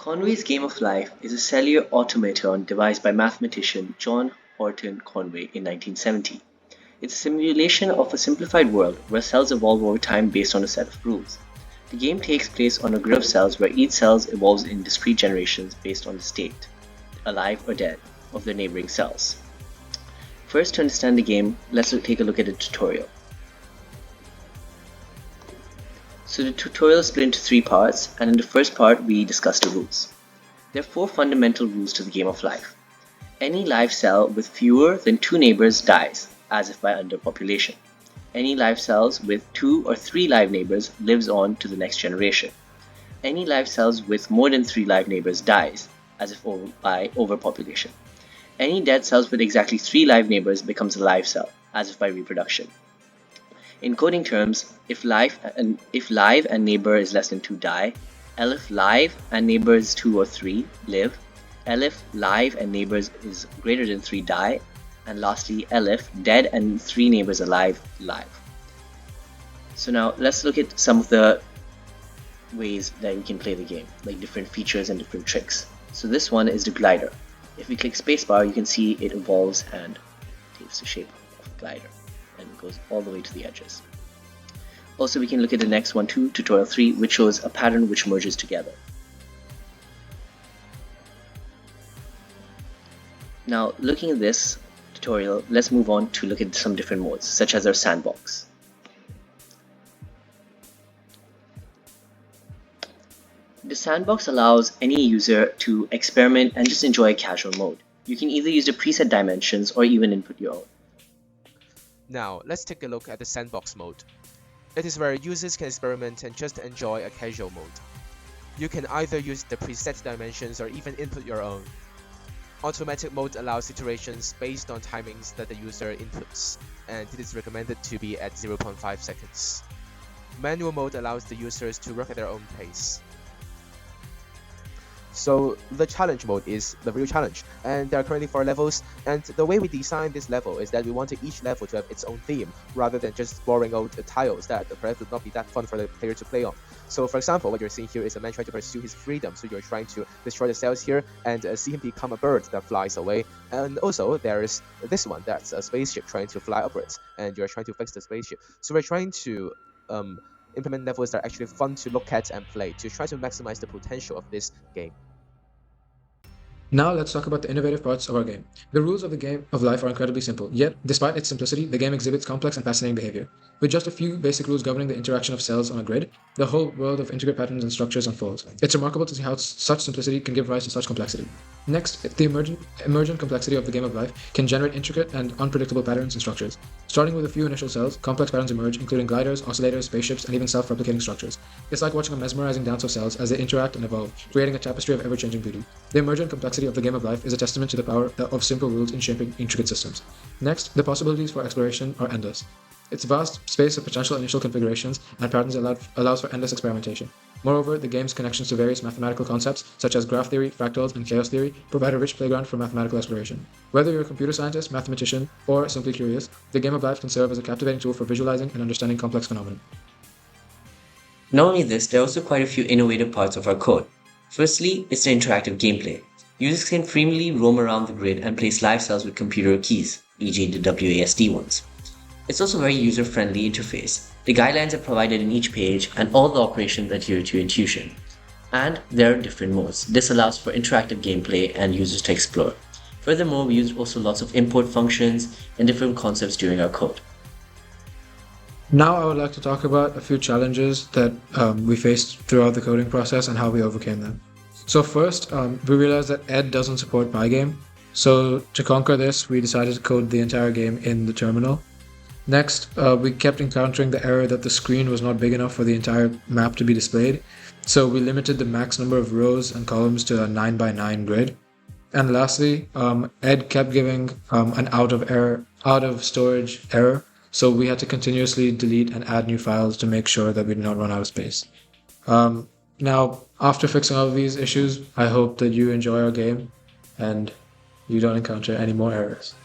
Conway's Game of Life is a cellular automaton devised by mathematician John Horton Conway in 1970. It's a simulation of a simplified world where cells evolve over time based on a set of rules. The game takes place on a grid of cells where each cell evolves in discrete generations based on the state, alive or dead, of the neighboring cells. First, to understand the game, let's take a look at a tutorial. So the tutorial is split into 3 parts, and in the first part we discuss the rules. There are 4 fundamental rules to the game of life. Any live cell with fewer than 2 neighbors dies, as if by underpopulation. Any live cells with 2 or 3 live neighbors lives on to the next generation. Any live cells with more than 3 live neighbors dies, as if by overpopulation. Any dead cells with exactly 3 live neighbors becomes a live cell, as if by reproduction. In coding terms, if live and neighbor is less than 2 die, elif live and neighbor is 2 or 3 live, elif live and neighbors is greater than 3 die, and lastly elif dead and 3 neighbors alive live. So now let's look at some of the ways that we can play the game, like different features and different tricks. So this one is the glider. If we click spacebar, you can see it evolves and takes the shape of a glider and goes all the way to the edges. Also, we can look at the next one too, tutorial 3, which shows a pattern which merges together. Now, looking at this tutorial, let's move on to look at some different modes, such as our sandbox. The sandbox allows any user to experiment and just enjoy a casual mode. You can either use the preset dimensions or even input your own. Now, let's take a look at the sandbox mode. It is where users can experiment and just enjoy a casual mode. You can either use the preset dimensions or even input your own. Automatic mode allows iterations based on timings that the user inputs, and it is recommended to be at 0.5 seconds. Manual mode allows the users to work at their own pace. So the challenge mode is the real challenge, and there are currently 4 levels, and the way we design this level is that we wanted each level to have its own theme, rather than just boring old tiles that perhaps would not be that fun for the player to play on. So for example, what you're seeing here is a man trying to pursue his freedom, so you're trying to destroy the cells here and see him become a bird that flies away. And also there is this one that's a spaceship trying to fly upwards, and you're trying to fix the spaceship. So we're trying to implement levels that are actually fun to look at and play to try to maximize the potential of this game. Now let's talk about the innovative parts of our game. The rules of the game of life are incredibly simple, yet despite its simplicity, the game exhibits complex and fascinating behavior. With just a few basic rules governing the interaction of cells on a grid, the whole world of intricate patterns and structures unfolds. It's remarkable to see how such simplicity can give rise to such complexity. Next, the emergent complexity of the game of life can generate intricate and unpredictable patterns and structures. Starting with a few initial cells, complex patterns emerge, including gliders, oscillators, spaceships, and even self-replicating structures. It's like watching a mesmerizing dance of cells as they interact and evolve, creating a tapestry of ever-changing beauty. The emergent complexity of the game of life is a testament to the power of simple rules in shaping intricate systems. Next, the possibilities for exploration are endless. Its vast space of potential initial configurations and patterns allows for endless experimentation. Moreover, the game's connections to various mathematical concepts, such as graph theory, fractals, and chaos theory, provide a rich playground for mathematical exploration. Whether you're a computer scientist, mathematician, or simply curious, the game of life can serve as a captivating tool for visualizing and understanding complex phenomena. Not only this, there are also quite a few innovative parts of our code. Firstly, it's the interactive gameplay. Users can freely roam around the grid and place live cells with computer keys, e.g. the WASD ones. It's also a very user-friendly interface. The guidelines are provided in each page and all the operations adhere to your intuition. And there are different modes. This allows for interactive gameplay and users to explore. Furthermore, we used also lots of import functions and different concepts during our code. Now I would like to talk about a few challenges that we faced throughout the coding process and how we overcame them. So first, we realized that ED doesn't support Pygame. So to conquer this, we decided to code the entire game in the terminal. Next, we kept encountering the error that the screen was not big enough for the entire map to be displayed. So we limited the max number of rows and columns to a 9x9 grid. And lastly, ED kept giving an out of storage error. So we had to continuously delete and add new files to make sure that we did not run out of space. Now, after fixing all of these issues, I hope that you enjoy our game and you don't encounter any more errors.